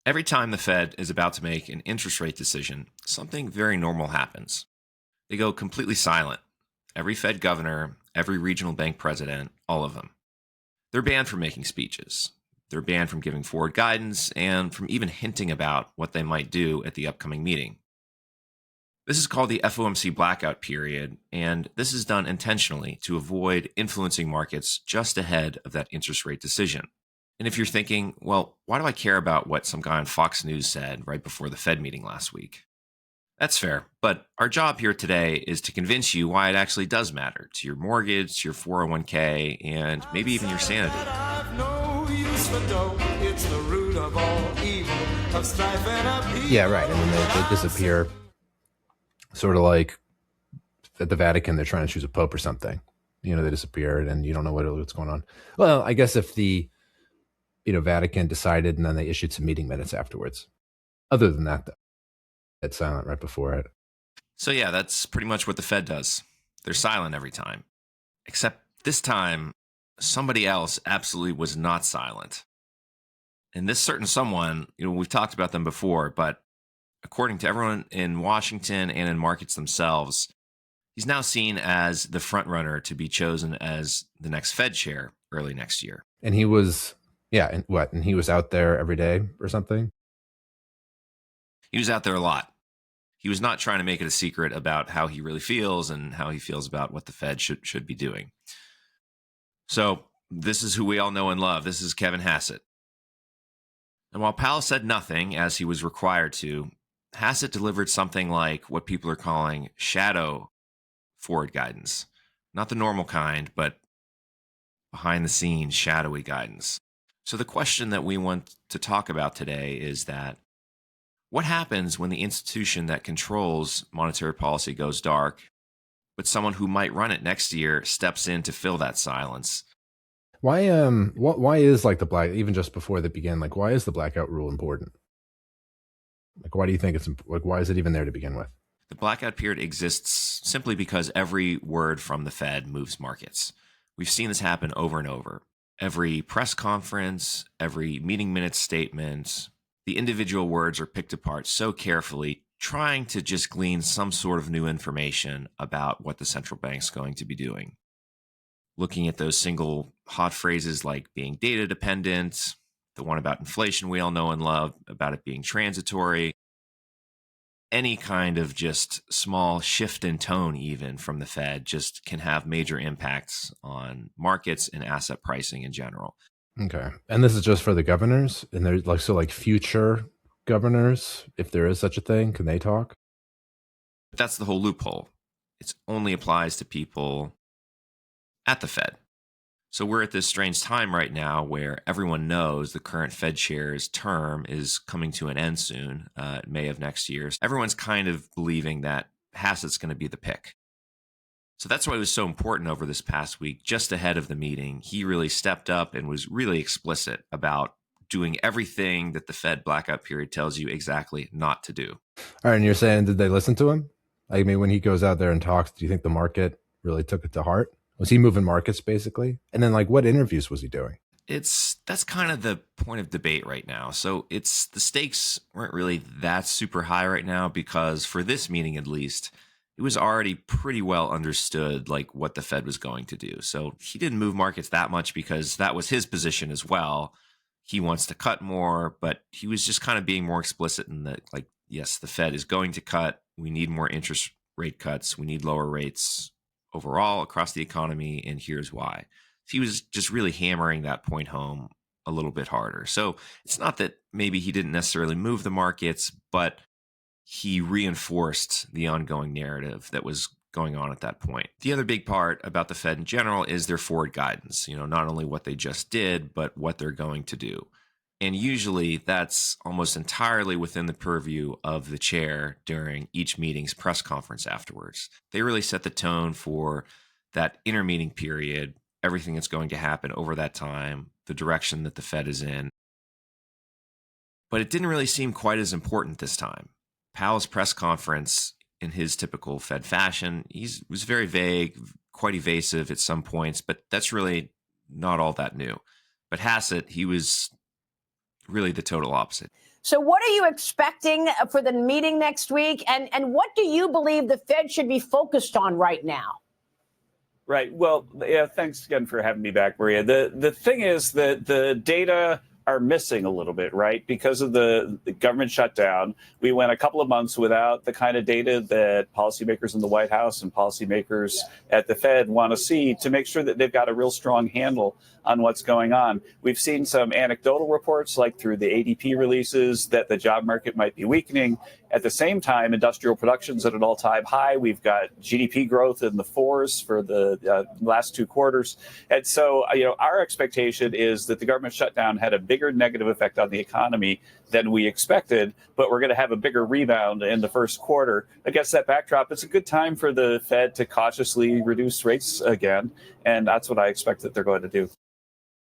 Every time the Fed is about to make an interest rate decision, something very normal happens. They go completely silent. Every Fed governor, every regional bank president, all of them. They're banned from making speeches. They're banned from giving forward guidance and from even hinting about what they might do at the upcoming meeting. This is called the FOMC blackout period, and this is done intentionally to avoid influencing markets just ahead of that interest rate decision. And if you're thinking, well, why do I care about what some guy on Fox News said right before the Fed meeting last week? That's fair, but our job here today is to convince you why it actually does matter to your mortgage, to your 401k, and maybe even your sanity. Yeah, right. And then they disappear, sort of like at the Vatican, they're trying to choose a pope or something. They disappear and you don't know what's going on. Well, I guess if the Vatican decided and then they issued some meeting minutes afterwards. Other than that, though, it's silent right before it. So yeah, that's pretty much what the Fed does. They're silent every time. Except this time, somebody else absolutely was not silent. And this certain someone, we've talked about them before, but according to everyone in Washington and in markets themselves, he's now seen as the frontrunner to be chosen as the next Fed chair early next year. And he was, and he was out there every day or something? He was out there a lot. He was not trying to make it a secret about how he really feels and how he feels about what the Fed should be doing. So this is who we all know and love. This is Kevin Hassett. And while Powell said nothing, as he was required to, Hassett delivered something like what people are calling shadow forward guidance. Not the normal kind, but behind the scenes, shadowy guidance. So the question that we want to talk about today is that what happens when the institution that controls monetary policy goes dark, but someone who might run it next year steps in to fill that silence? Why is like the black, even just before they begin, like why is the blackout rule important? Like why do you think it's like why is it even there to begin with? The blackout period exists simply because every word from the Fed moves markets. We've seen this happen over and over. Every press conference, every meeting minutes statement, the individual words are picked apart so carefully, trying to just glean some sort of new information about what the central bank's going to be doing. Looking at those single hot phrases like being data dependent, the one about inflation we all know and love, about it being transitory, any kind of just small shift in tone even from the Fed just can have major impacts on markets and asset pricing in general. Okay. And this is just for the governors? And there's like future governors, if there is such a thing, can they talk? But that's the whole loophole. It only applies to people at the Fed. So we're at this strange time right now where everyone knows the current Fed chair's term is coming to an end soon, May of next year. So everyone's kind of believing that Hassett's going to be the pick. So that's why it was so important over this past week, just ahead of the meeting. He really stepped up and was really explicit about doing everything that the Fed blackout period tells you exactly not to do. All right, and you're saying, did they listen to him? I mean, when he goes out there and talks, do you think the market really took it to heart? Was he moving markets basically? And then what interviews was he doing? That's kind of the point of debate right now. So the stakes weren't really that super high right now because for this meeting at least, it was already pretty well understood what the Fed was going to do. So he didn't move markets that much because that was his position as well. He wants to cut more, but he was just kind of being more explicit in that, yes, the Fed is going to cut. We need more interest rate cuts. We need lower rates overall across the economy, and here's why. He was just really hammering that point home a little bit harder. So it's not that maybe he didn't necessarily move the markets, but he reinforced the ongoing narrative that was going on at that point. The other big part about the Fed in general is their forward guidance, not only what they just did, but what they're going to do. And usually that's almost entirely within the purview of the chair during each meeting's press conference afterwards. They really set the tone for that intermeeting period, everything that's going to happen over that time, the direction that the Fed is in. But it didn't really seem quite as important this time. Powell's press conference, in his typical Fed fashion, was very vague, quite evasive at some points, but that's really not all that new. But Hassett, he was really the total opposite. So what are you expecting for the meeting next week? And what do you believe the Fed should be focused on right now? Right. Well, yeah, thanks again for having me back, Maria. The thing is that the data are missing a little bit, right? Because of the government shutdown, we went a couple of months without the kind of data that policymakers in the White House and policymakers at the Fed want to see to make sure that they've got a real strong handle on what's going on. We've seen some anecdotal reports, like through the ADP releases, that the job market might be weakening. At the same time, industrial production's at an all-time high. We've got GDP growth in the fours for the last 2 quarters. And so, our expectation is that the government shutdown had a bigger negative effect on the economy than we expected, but we're going to have a bigger rebound in the first quarter. Against that backdrop, it's a good time for the Fed to cautiously reduce rates again, and that's what I expect that they're going to do.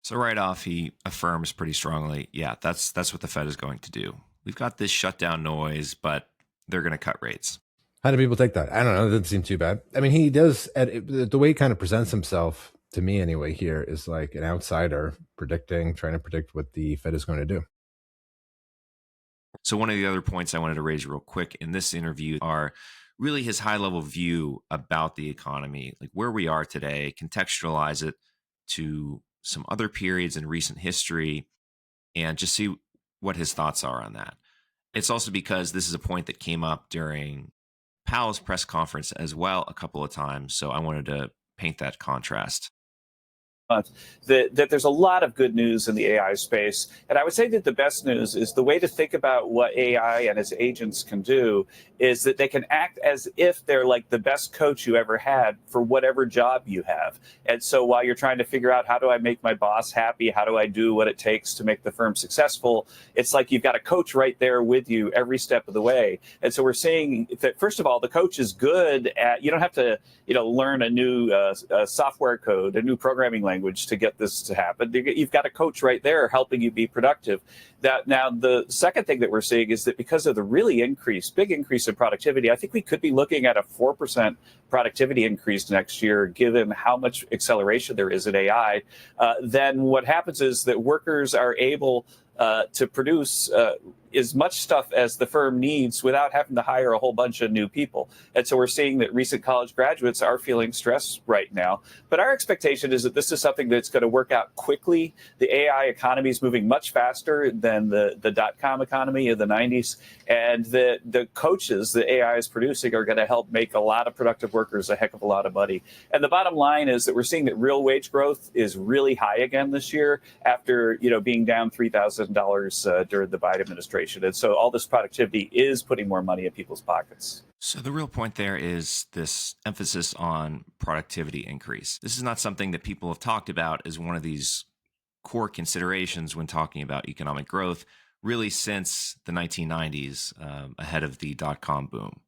So right off, he affirms pretty strongly, yeah, that's what the Fed is going to do. We've got this shutdown noise, but they're going to cut rates. How do people take that? I don't know. It doesn't seem too bad. I mean, he does, the way he kind of presents himself, to me anyway, here is like an outsider trying to predict what the Fed is going to do. So one of the other points I wanted to raise real quick in this interview are really his high-level view about the economy, like where we are today, contextualize it to some other periods in recent history, and just see what his thoughts are on that. It's also because this is a point that came up during Powell's press conference as well a couple of times, so I wanted to paint that contrast. That there's a lot of good news in the AI space. And I would say that the best news is the way to think about what AI and its agents can do is that they can act as if they're like the best coach you ever had for whatever job you have. And so while you're trying to figure out how do I make my boss happy, how do I do what it takes to make the firm successful, it's like you've got a coach right there with you every step of the way. And so we're seeing that, first of all, the coach is good at, you don't have to, learn a new software code, a new programming language to get this to happen. You've got a coach right there helping you be productive. Now, the second thing that we're seeing is that because of the really big increase in productivity, I think we could be looking at a 4% productivity increase next year, given how much acceleration there is in AI. Then what happens is that workers are able to produce as much stuff as the firm needs without having to hire a whole bunch of new people. And so we're seeing that recent college graduates are feeling stressed right now. But our expectation is that this is something that's going to work out quickly. The AI economy is moving much faster than the dot-com economy of the 90s. And the coaches that AI is producing are going to help make a lot of productive workers a heck of a lot of money. And the bottom line is that we're seeing that real wage growth is really high again this year after being down $3,000 during the Biden administration. And so all this productivity is putting more money in people's pockets. So the real point there is this emphasis on productivity increase. This is not something that people have talked about as one of these core considerations when talking about economic growth, really since the 1990s, ahead of the dot-com boom.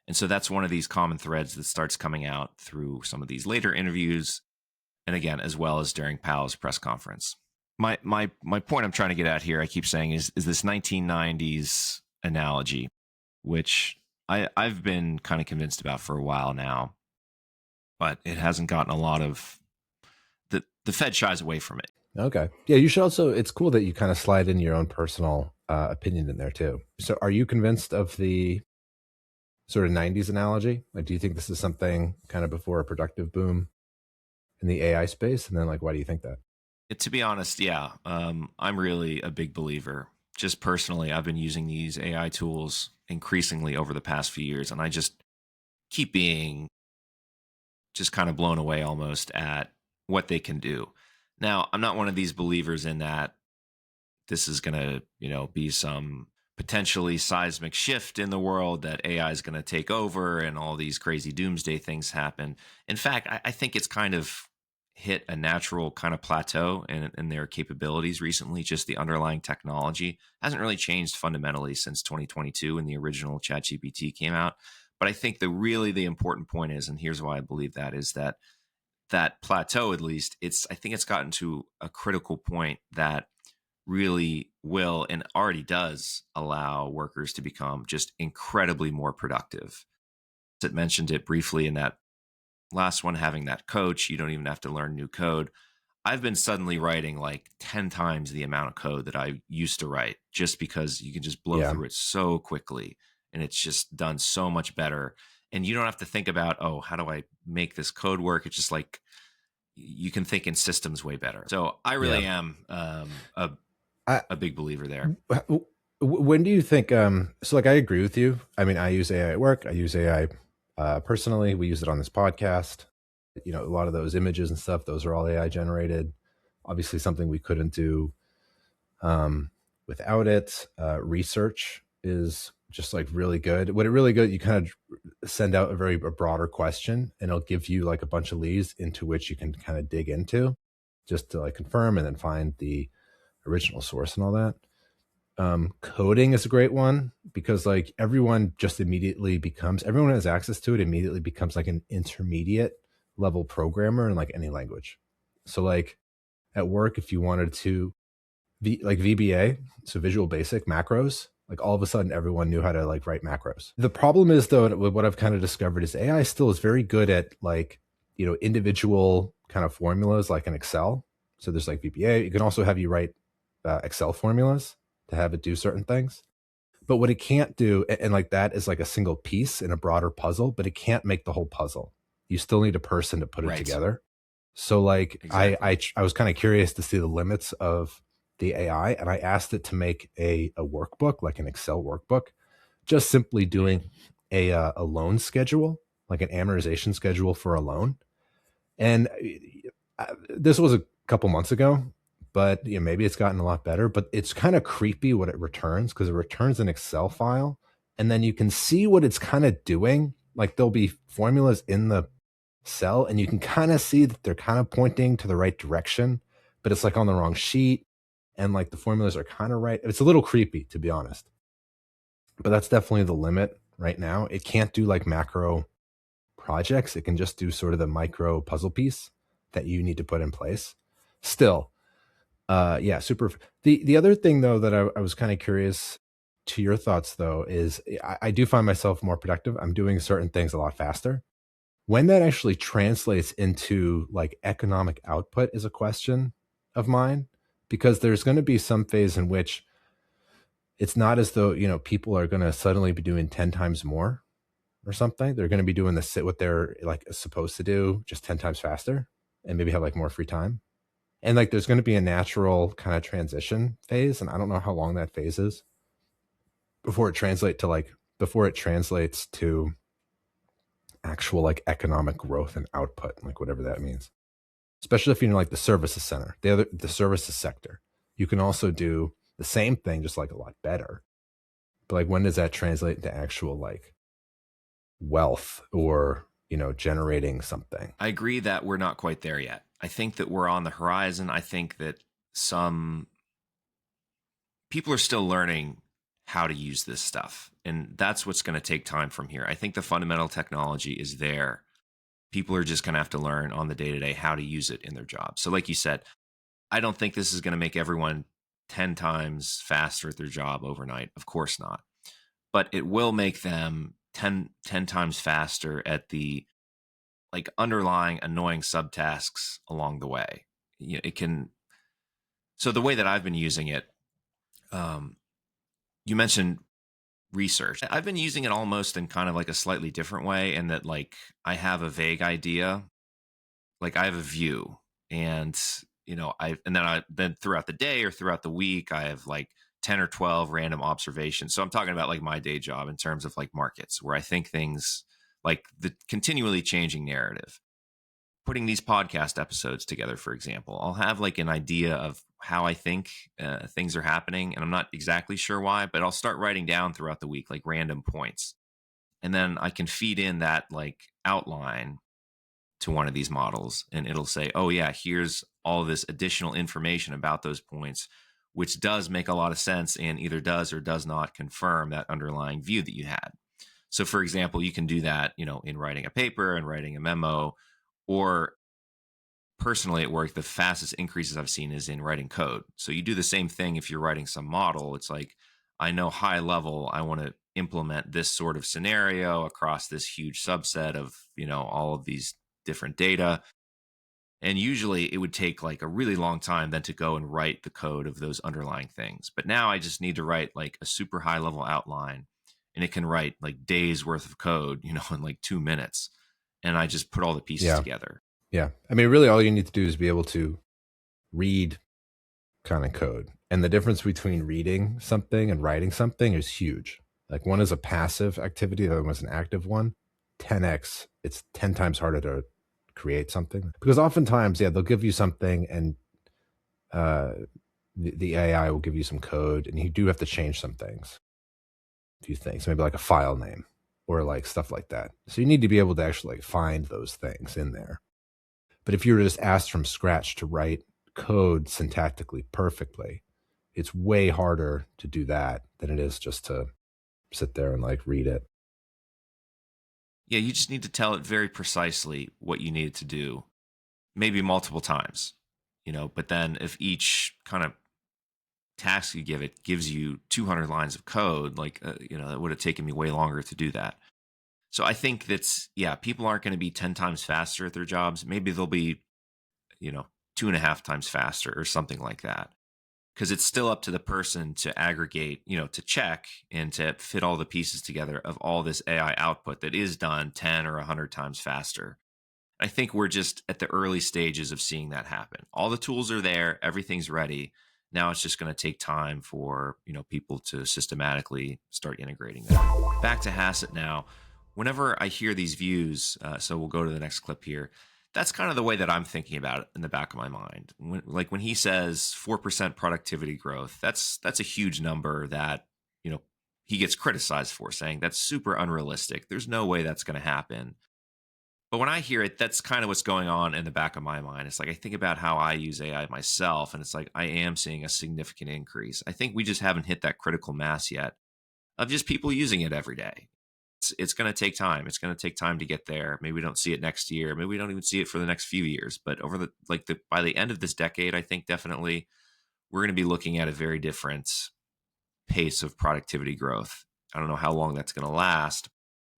And so that's one of these common threads that starts coming out through some of these later interviews, and again, as well as during Powell's press conference. My point I'm trying to get at here, I keep saying, is this 1990s analogy, which I've been kind of convinced about for a while now, but it hasn't gotten a lot of the Fed shies away from it. Okay. Yeah, you should also, it's cool that you kind of slide in your own personal opinion in there too. So are you convinced of the sort of 90s analogy? Like, do you think this is something kind of before a productive boom in the AI space? And then why do you think that? To be honest, yeah, I'm really a big believer. Just personally, I've been using these AI tools increasingly over the past few years, and I just keep being just kind of blown away almost at what they can do. Now, I'm not one of these believers in that this is going to, be some potentially seismic shift in the world, that AI is going to take over and all these crazy doomsday things happen. In fact, I think it's kind of hit a natural kind of plateau in their capabilities recently. Just the underlying technology hasn't really changed fundamentally since 2022 when the original ChatGPT came out. But I think the important point is, and here's why I believe that, is that plateau, at least, I think it's gotten to a critical point that really will and already does allow workers to become just incredibly more productive. It mentioned it briefly in that last one, having that coach. You don't even have to learn new code. I've been suddenly writing like 10 times the amount of code that I used to write, just because you can just blow Yeah. through it so quickly, and it's just done so much better. And you don't have to think about, oh, how do I make this code work? It's just like you can think in systems way better. So I really am I, a big believer there. When do you think, so like I agree with you. I mean, I use AI at work. I use AI personally. We use it on this podcast. You know, a lot of those images and stuff, those are all AI generated. Obviously something we couldn't do without it. Research is just like really good. What it really good, you kind of send out a broader question, and it'll give you like a bunch of leads into which you can kind of dig into just to like confirm and then find the original source and all that. Coding is a great one because like everyone has access to it, immediately becomes like an intermediate level programmer in like any language. So like at work, if you wanted to like VBA, so Visual Basic macros, like all of a sudden everyone knew how to like write macros. The problem is though, what I've kind of discovered is AI still is very good at like, you know, individual kind of formulas like in Excel. So there's like VBA. You can also have you write Excel formulas to have it do certain things. But what it can't do, and like that is like a single piece in a broader puzzle, but it can't make the whole puzzle. You still need a person to put it together. So like exactly. I was kind of curious to see the limits of the AI, and I asked it to make a workbook, like an Excel workbook, just simply doing a loan schedule, like an amortization schedule for a loan. And this was a couple months ago, but you know, maybe it's gotten a lot better, but it's kind of creepy what it returns, because it returns an Excel file, and then you can see what it's kind of doing. Like there'll be formulas in the cell, and you can kind of see that they're kind of pointing to the right direction, but it's like on the wrong sheet, and like the formulas are kind of right. It's a little creepy, to be honest, but that's definitely the limit right now. It can't do like macro projects. It can just do sort of the micro puzzle piece that you need to put in place. Still, yeah, super. The other thing though that I was kind of curious to your thoughts though is I do find myself more productive. I'm doing certain things a lot faster. When that actually translates into like economic output is a question of mine, because there's going to be some phase in which it's not as though, you know, people are going to suddenly be doing 10 times more or something. They're going to be doing what they're like supposed to do just 10 times faster, and maybe have like more free time. And like there's going to be a natural kind of transition phase, and I don't know how long that phase is before it translates to actual like economic growth and output, like whatever that means. Especially if you're in like the services center, the services sector. You can also do the same thing, just like a lot better. But like, when does that translate into actual like wealth or, you know, generating something? I agree that we're not quite there yet. I think that we're on the horizon. I think that some people are still learning how to use this stuff, and that's what's going to take time from here. I think the fundamental technology is there. People are just going to have to learn on the day-to-day how to use it in their job. So like you said, I don't think this is going to make everyone 10 times faster at their job overnight. Of course not. But it will make them 10 times faster at the like underlying annoying subtasks along the way. You know, it can. So the way that I've been using it, you mentioned research. I've been using it almost in kind of like a slightly different way, in that like I have a vague idea, like I have a view, and you know, then throughout the day or throughout the week, I have like 10 or 12 random observations. So I'm talking about like my day job in terms of like markets, where I think things like the continually changing narrative. Putting these podcast episodes together, for example, I'll have like an idea of how I think things are happening, and I'm not exactly sure why, but I'll start writing down throughout the week like random points, and then I can feed in that like outline to one of these models, and it'll say, oh yeah, here's all this additional information about those points, which does make a lot of sense and either does or does not confirm that underlying view that you had. So for example, you can do that, you know, in writing a paper and writing a memo, or personally at work, the fastest increases I've seen is in writing code. So you do the same thing if you're writing some model. It's like, I know high level, I want to implement this sort of scenario across this huge subset of, you know, all of these different data. And usually it would take like a really long time then to go and write the code of those underlying things. But now I just need to write like a super high level outline, and it can write like days worth of code, in like 2 minutes. And I just put all the pieces together. Yeah. I mean, really all you need to do is be able to read kind of code. And the difference between reading something and writing something is huge. Like one is a passive activity, the other one is an active one. 10x, it's 10 times harder to create something, because oftentimes, they'll give you something and the AI will give you some code, and you do have to change some things, a few things, maybe like a file name or like stuff like that. So you need to be able to actually like find those things in there. But if you were just asked from scratch to write code syntactically perfectly, it's way harder to do that than it is just to sit there and like read it. Yeah, you just need to tell it very precisely what you need it to do, maybe multiple times, but then if each kind of task you give it gives you 200 lines of code, like, that would have taken me way longer to do that. So I think people aren't going to be 10 times faster at their jobs. Maybe they'll be, 2.5 times faster or something like that. Because it's still up to the person to aggregate, to check and to fit all the pieces together of all this AI output that is done 10 or 100 times faster. I think we're just at the early stages of seeing that happen. All the tools are there, everything's ready. Now it's just going to take time for, people to systematically start integrating that. Back to Hassett now. Whenever I hear these views, so we'll go to the next clip here. That's kind of the way that I'm thinking about it in the back of my mind. When he says 4% productivity growth, that's a huge number that, he gets criticized for, saying that's super unrealistic. There's no way that's going to happen. But when I hear it, that's kind of what's going on in the back of my mind. It's like I think about how I use AI myself, and it's like I am seeing a significant increase. I think we just haven't hit that critical mass yet of just people using it every day. It's going to take time. It's going to take time to get there. Maybe we don't see it next year. Maybe we don't even see it for the next few years. But by the end of this decade, I think definitely we're going to be looking at a very different pace of productivity growth. I don't know how long that's going to last.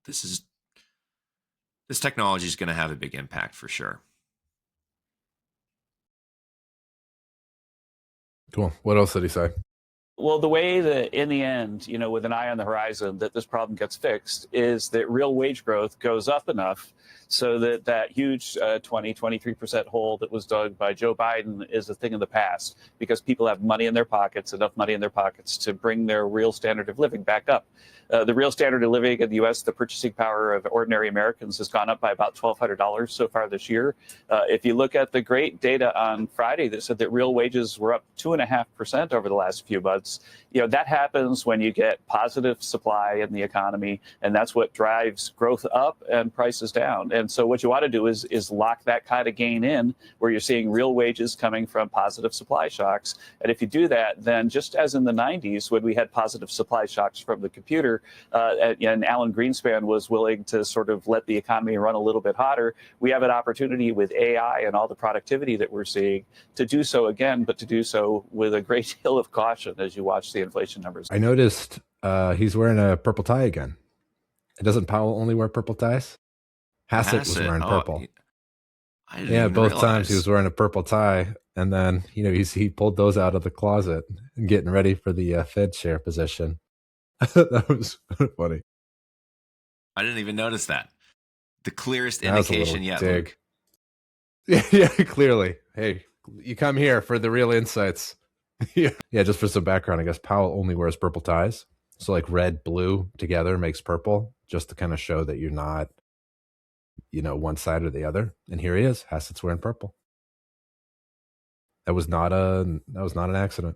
This technology is going to have a big impact for sure. Cool. What else did he say? Well, the way that in the end, with an eye on the horizon, that this problem gets fixed is that real wage growth goes up enough so that huge 23% hole that was dug by Joe Biden is a thing of the past, because people have money in their pockets, enough money in their pockets to bring their real standard of living back up. The real standard of living in the U.S., the purchasing power of ordinary Americans has gone up by about $1,200 so far this year. If you look at the great data on Friday that said that real wages were up 2.5% over the last few months, that happens when you get positive supply in the economy, and that's what drives growth up and prices down. And so what you want to do is lock that kind of gain in where you're seeing real wages coming from positive supply shocks. And if you do that, then just as in the 90s when we had positive supply shocks from the computer, and Alan Greenspan was willing to sort of let the economy run a little bit hotter, we have an opportunity with AI and all the productivity that we're seeing to do so again, but to do so with a great deal of caution as you watch the inflation numbers. I noticed he's wearing a purple tie again. Doesn't Powell only wear purple ties? Hassett was wearing purple. I didn't even both realize. times he was wearing a purple tie, and then he pulled those out of the closet and getting ready for the Fed chair position. That was funny. I didn't even notice that. The clearest indication yet. Dig. Yeah, clearly. Hey, you come here for the real insights. Yeah, just for some background, I guess Powell only wears purple ties. So like red, blue together makes purple, just to kind of show that you're not, one side or the other. And here he is. Hassett's wearing purple. That was not an accident.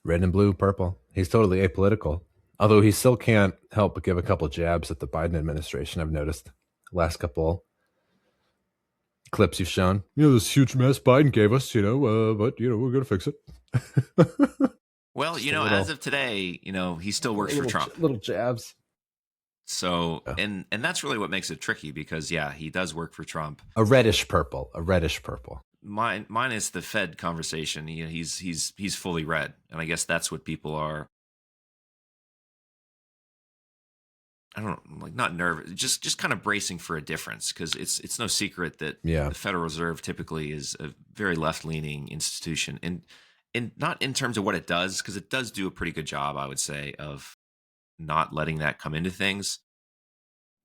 Red and blue, purple. He's totally apolitical. Although he still can't help but give a couple jabs at the Biden administration, I've noticed. The last couple clips you've shown. This huge mess Biden gave us, but, we're going to fix it. Well, as of today, he still works for Trump. Little jabs. So, and that's really what makes it tricky because, he does work for Trump. A reddish purple. Mine is the Fed conversation. He's fully red. And I guess that's what people are I don't know, like not nervous, just kind of bracing for a difference, because it's no secret that Yeah. the Federal Reserve typically is a very left-leaning institution, and not in terms of what it does, because it does do a pretty good job, I would say, of not letting that come into things.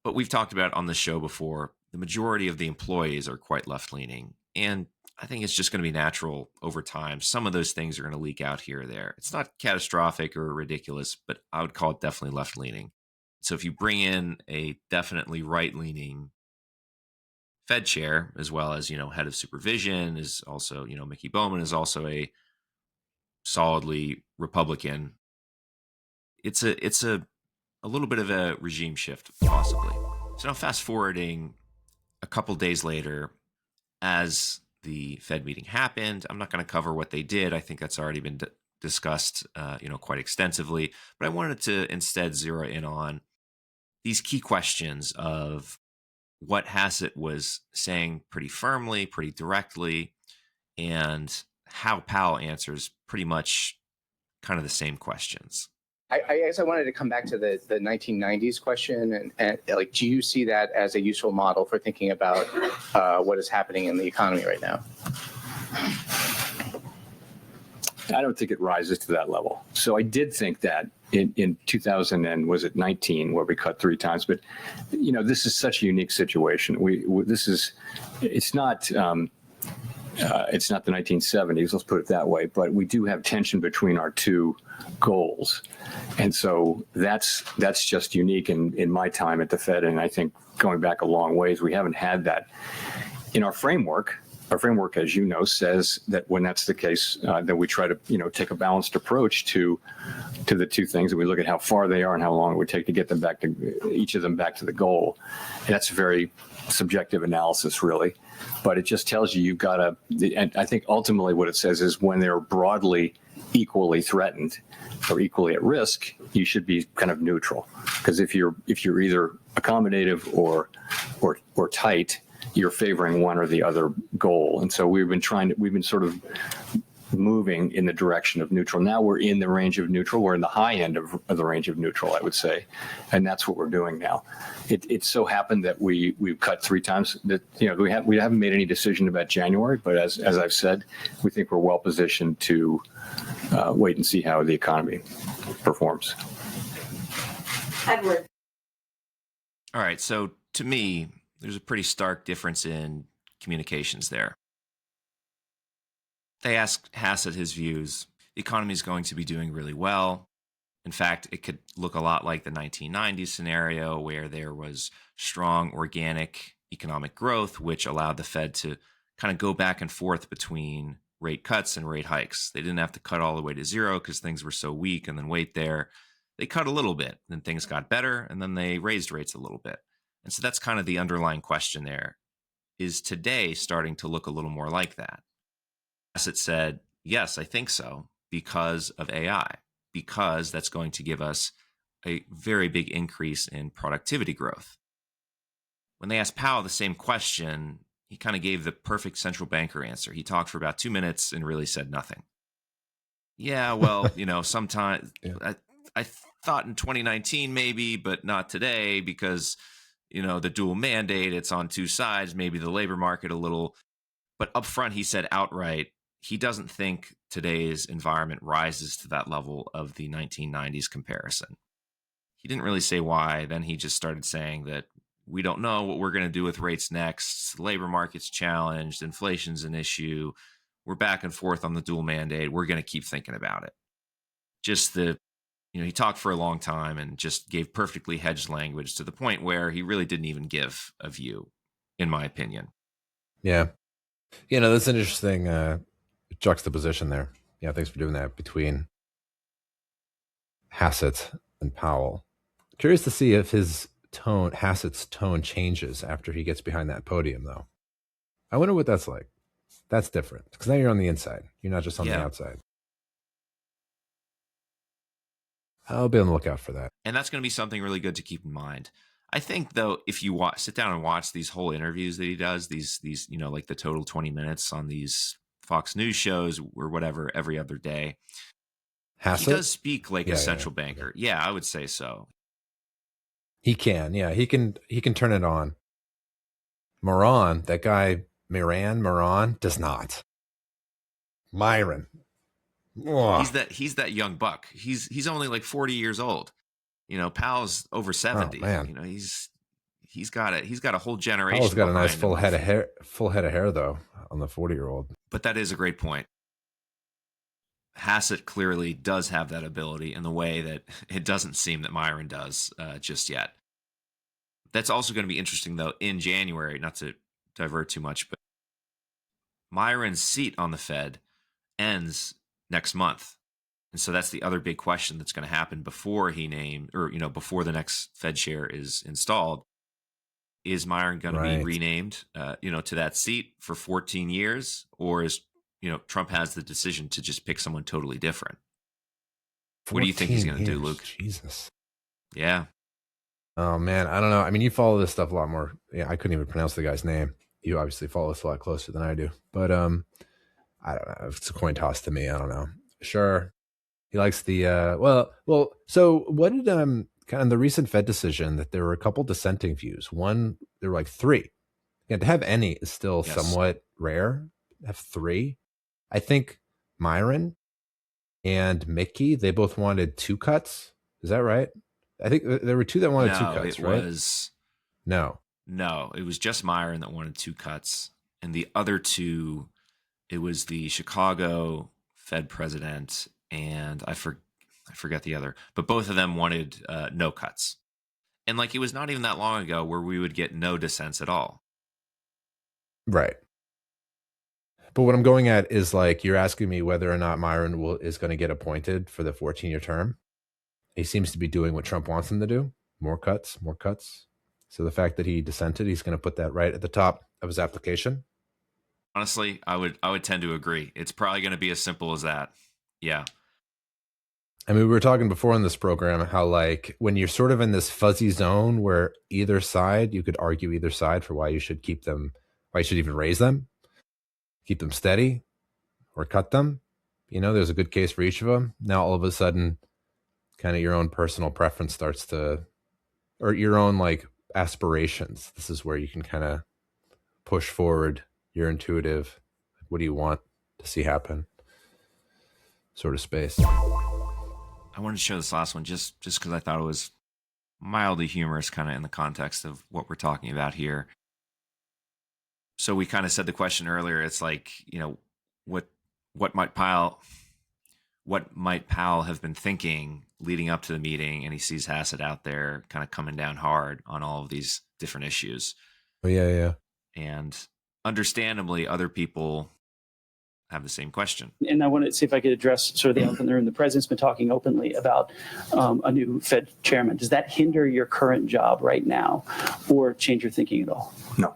But we've talked about on the show before, the majority of the employees are quite left-leaning, and I think it's just going to be natural over time. Some of those things are going to leak out here or there. It's not catastrophic or ridiculous, but I would call it definitely left-leaning. So if you bring in a definitely right-leaning Fed chair, as well as, head of supervision is also, Mickey Bowman is also a solidly Republican. It's a little bit of a regime shift, possibly. So now fast forwarding a couple days later, as the Fed meeting happened, I'm not going to cover what they did. I think that's already been discussed, quite extensively. But I wanted to instead zero in on these key questions of what Hassett was saying pretty firmly, pretty directly, and how Powell answers pretty much kind of the same questions. I guess I wanted to come back to the 1990s question, and like, do you see that as a useful model for thinking about what is happening in the economy right now? I don't think it rises to that level. So I did think that in 2000 and was it 19 where we cut 3 times, but this is such a unique situation. It's not the 1970s, let's put it that way, but we do have tension between our two goals. And so that's just unique in my time at the Fed. And I think going back a long ways, we haven't had that in our framework. Our framework, as you know, says that when that's the case, that we try to, take a balanced approach to the two things, and we look at how far they are and how long it would take to get them back to each of them back to the goal. And that's a very subjective analysis, really. But it just tells you you've got to, and I think ultimately what it says is when they're broadly equally threatened or equally at risk, you should be kind of neutral. Because if you're either accommodative or tight, you're favoring one or the other goal. And so we've been sort of moving in the direction of neutral. Now we're in the range of neutral. We're in the high end of the range of neutral, I would say. And that's what we're doing now. It so happened that we've cut 3 times. That we haven't made any decision about January, but as I've said, we think we're well positioned to wait and see how the economy performs. Edward. All right. So to me, there's a pretty stark difference in communications there. They asked Hassett his views. The economy is going to be doing really well. In fact, it could look a lot like the 1990s scenario where there was strong organic economic growth, which allowed the Fed to kind of go back and forth between rate cuts and rate hikes. They didn't have to cut all the way to zero because things were so weak and then wait there. They cut a little bit, then things got better, and then they raised rates a little bit. And so that's kind of the underlying question there. Is today starting to look a little more like that? Hassett said, yes, I think so, because of AI, because that's going to give us a very big increase in productivity growth. When they asked Powell the same question, he kind of gave the perfect central banker answer. He talked for about 2 minutes and really said nothing. Yeah, well, sometimes Yeah. I thought in 2019 maybe, but not today because, the dual mandate, it's on two sides, maybe the labor market a little. But up front, he said outright, he doesn't think today's environment rises to that level of the 1990s comparison. He didn't really say why. Then he just started saying that we don't know what we're going to do with rates next. The labor market's challenged. Inflation's an issue. We're back and forth on the dual mandate. We're going to keep thinking about it. He talked for a long time and just gave perfectly hedged language to the point where he really didn't even give a view, in my opinion. Yeah. That's an interesting juxtaposition there. Yeah, thanks for doing that between Hassett and Powell. Curious to see if Hassett's tone changes after he gets behind that podium, though. I wonder what that's like. That's different because now you're on the inside. You're not just on the outside. I'll be on the lookout for that. And that's going to be something really good to keep in mind. I think, though, if you sit down and watch these whole interviews that he does, these like the total 20 minutes on these Fox News shows or whatever every other day, Hassett? he does speak like a central banker. Yeah, I would say so. He can, yeah, he can turn it on. Moran, that guy, Moran does not. Myron. He's that young buck. He's only like 40 years old. Powell's over 70. Oh, man. He's got a whole generation. Powell's got a nice behind full him head of hair though on the 40-year-old. But that is a great point. Hassett clearly does have that ability in the way that it doesn't seem that Myron does just yet. That's also going to be interesting, though, in January, not to divert too much, but Myron's seat on the Fed ends next month. And so that's the other big question that's going to happen before before the next Fed chair is installed. Is Myron going to be renamed, to that seat for 14 years? Or is, Trump has the decision to just pick someone totally different? What do you think he's going to do, Luke? Jesus. Yeah. Oh, man. I don't know. I mean, you follow this stuff a lot more. Yeah, I couldn't even pronounce the guy's name. You obviously follow this a lot closer than I do. But I don't know. It's a coin toss to me. I don't know. Sure. He likes the well. So what did kind of the recent Fed decision that there were a couple dissenting views? One, there were like three. And to have any is still somewhat rare. Have three. I think Myron and Mickey, they both wanted 2 cuts. Is that right? I think there were 2 that wanted 2 cuts, right? No, it was just Myron that wanted 2 cuts. And the other 2, it was the Chicago Fed president and I forget the other, but both of them wanted no cuts. And it was not even that long ago where we would get no dissents at all. Right. But what I'm going at is you're asking me whether or not Myron is going to get appointed for the 14-year term. He seems to be doing what Trump wants him to do. More cuts. So the fact that he dissented, he's going to put that right at the top of his application. Honestly, I would tend to agree. It's probably going to be as simple as that. Yeah. I mean, we were talking before in this program how when you're sort of in this fuzzy zone where either side, you could argue either side for why you should keep them, why you should even raise them, keep them steady or cut them. There's a good case for each of them. Now, all of a sudden, kind of your own personal preference starts to, or your own aspirations. This is where you can kind of push forward your intuitive, what do you want to see happen sort of space. I wanted to show this last one just because I thought it was mildly humorous kind of in the context of what we're talking about here. So we kind of said the question earlier. It's what might Powell have been thinking leading up to the meeting, and he sees Hassett out there kind of coming down hard on all of these different issues. Oh, yeah. And understandably, other people have the same question. And I want to see if I could address sort of the elephant in the room. The president's been talking openly about a new Fed chairman. Does that hinder your current job right now or change your thinking at all? No.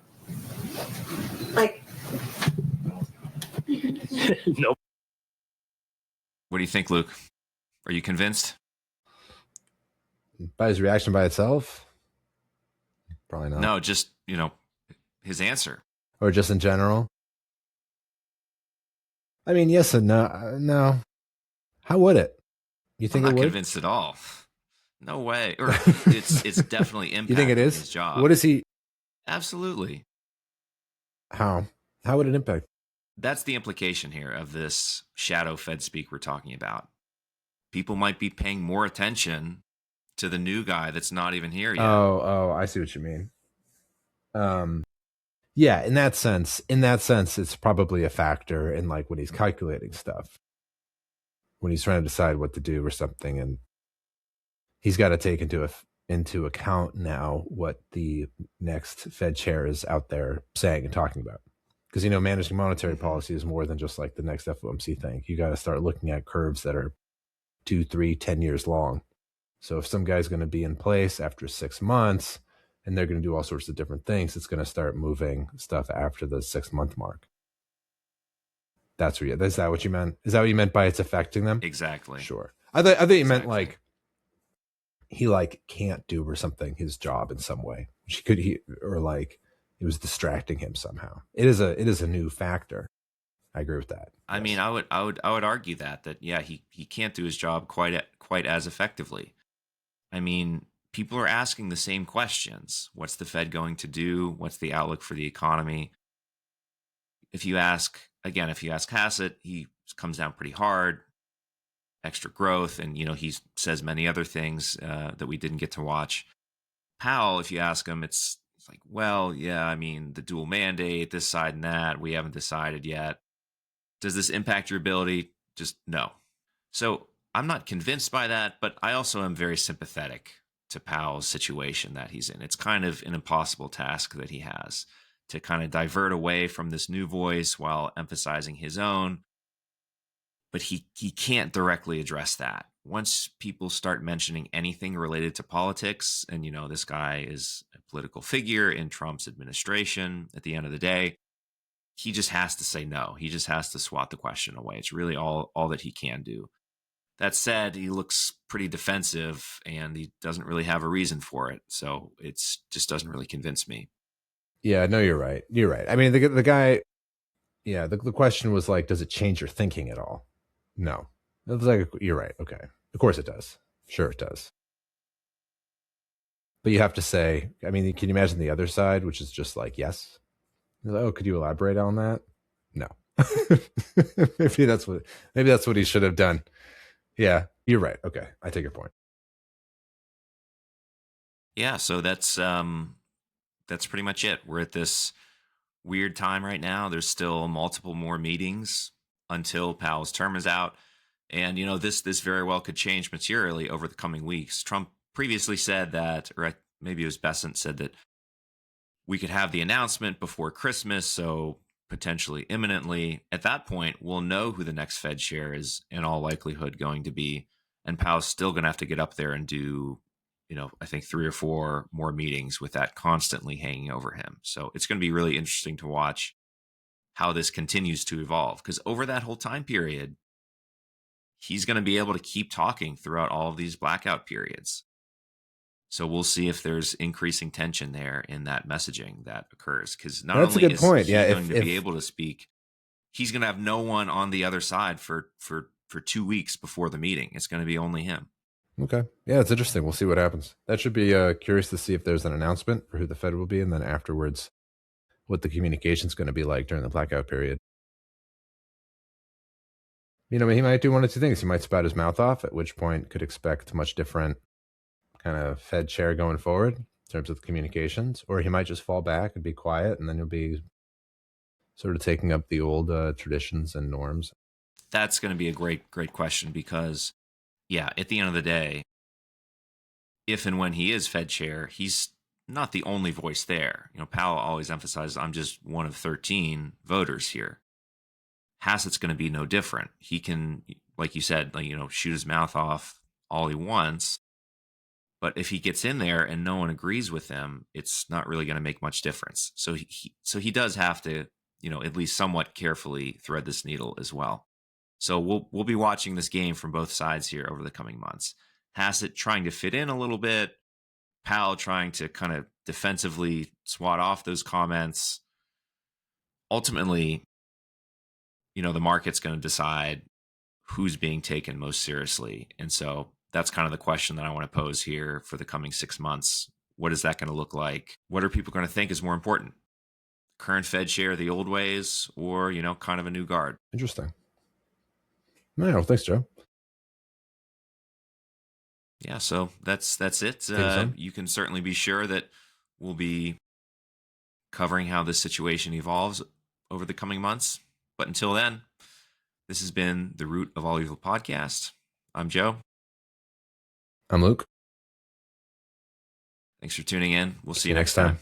No. What do you think, Luke? Are you convinced? By his reaction by itself? Probably not. No, just, his answer. Or just in general? I mean, yes and no. No. How would it? You think I'm it not would? convinced at all. No way. Or it's definitely impacting You think it is? his job. What is he? Absolutely. How? How would it impact? That's the implication here of this shadow Fed speak we're talking about. People might be paying more attention to the new guy that's not even here yet. Oh, I see what you mean. Yeah, in that sense, it's probably a factor in when he's calculating stuff, when he's trying to decide what to do or something, and he's got to take into account now what the next Fed chair is out there saying and talking about. Because managing monetary policy is more than just the next FOMC thing. You got to start looking at curves that are 2, 3, 10 years long. So if some guy's going to be in place after 6 months, and they're going to do all sorts of different things, it's going to start moving stuff after the 6-month mark. Is that what you meant? Is that what you meant by it's affecting them? Exactly. Sure. I thought you meant he can't do or something his job in some way. It was distracting him somehow. It is a new factor. I agree with that. I mean, I would argue that yeah, he can't do his job quite as effectively. I mean, people are asking the same questions. What's the Fed going to do? What's the outlook for the economy? If you ask Hassett, he comes down pretty hard, extra growth, and he says many other things that we didn't get to watch. Powell, if you ask him, it's like, well, yeah, I mean, the dual mandate, this side and that, we haven't decided yet. Does this impact your ability? Just no. So I'm not convinced by that, but I also am very sympathetic to Powell's situation that he's in. It's kind of an impossible task that he has to kind of divert away from this new voice while emphasizing his own. But he can't directly address that. Once people start mentioning anything related to politics, and this guy is a political figure in Trump's administration, at the end of the day, he just has to say no. He just has to swat the question away. It's really all that he can do. That said, he looks pretty defensive, and he doesn't really have a reason for it. So it just doesn't really convince me. Yeah, no, you're right. You're right. I mean, the guy, yeah, the question was like, does it change your thinking at all? No. It was like, you're right. Okay. Of course it does. Sure it does. But you have to say, I mean, can you imagine the other side, which is just like, yes? You're like, oh, could you elaborate on that? No. maybe that's what he should have done. Yeah, you're right. Okay. I take your point. Yeah, so that's pretty much it. We're at this weird time right now. There's still multiple more meetings until Powell's term is out. And, this very well could change materially over the coming weeks. Trump previously said that, or maybe it was Bessent said that we could have the announcement before Christmas, so potentially imminently. At that point, we'll know who the next Fed chair is in all likelihood going to be. And Powell's still going to have to get up there and do, I think 3 or 4 more meetings with that constantly hanging over him. So it's going to be really interesting to watch how this continues to evolve, because over that whole time period, he's going to be able to keep talking throughout all of these blackout periods. So we'll see if there's increasing tension there in that messaging that occurs. Because not That's only a good point. He Yeah, going to be able to speak, he's going to have no one on the other side for 2 weeks before the meeting. It's going to be only him. Okay. Yeah, it's interesting. We'll see what happens. That should be curious to see if there's an announcement for who the Fed will be, and then afterwards, what the communication is going to be like during the blackout period. He might do one of two things. He might spout his mouth off, at which point could expect a much different kind of Fed chair going forward in terms of communications, or he might just fall back and be quiet, and then he'll be sort of taking up the old traditions and norms. That's going to be a great question, because, yeah, at the end of the day, if and when he is Fed chair, he's not the only voice there. Powell always emphasizes, I'm just one of 13 voters here. Hassett's going to be no different. He can, like you said, shoot his mouth off all he wants. But if he gets in there and no one agrees with him, it's not really going to make much difference. So he does have to, at least somewhat carefully thread this needle as well. So we'll be watching this game from both sides here over the coming months. Hassett trying to fit in a little bit, Powell trying to kind of defensively swat off those comments. Ultimately, the market's going to decide who's being taken most seriously. And so that's kind of the question that I want to pose here for the coming 6 months. What is that going to look like? What are people going to think is more important? Current Fed chair, the old ways, or, kind of a new guard? Interesting. No, thanks, Joe. Yeah, so that's it. You can certainly be sure that we'll be covering how this situation evolves over the coming months. But until then, this has been the Root of All Evil podcast. I'm Joe. I'm Luke. Thanks for tuning in. We'll see you next time.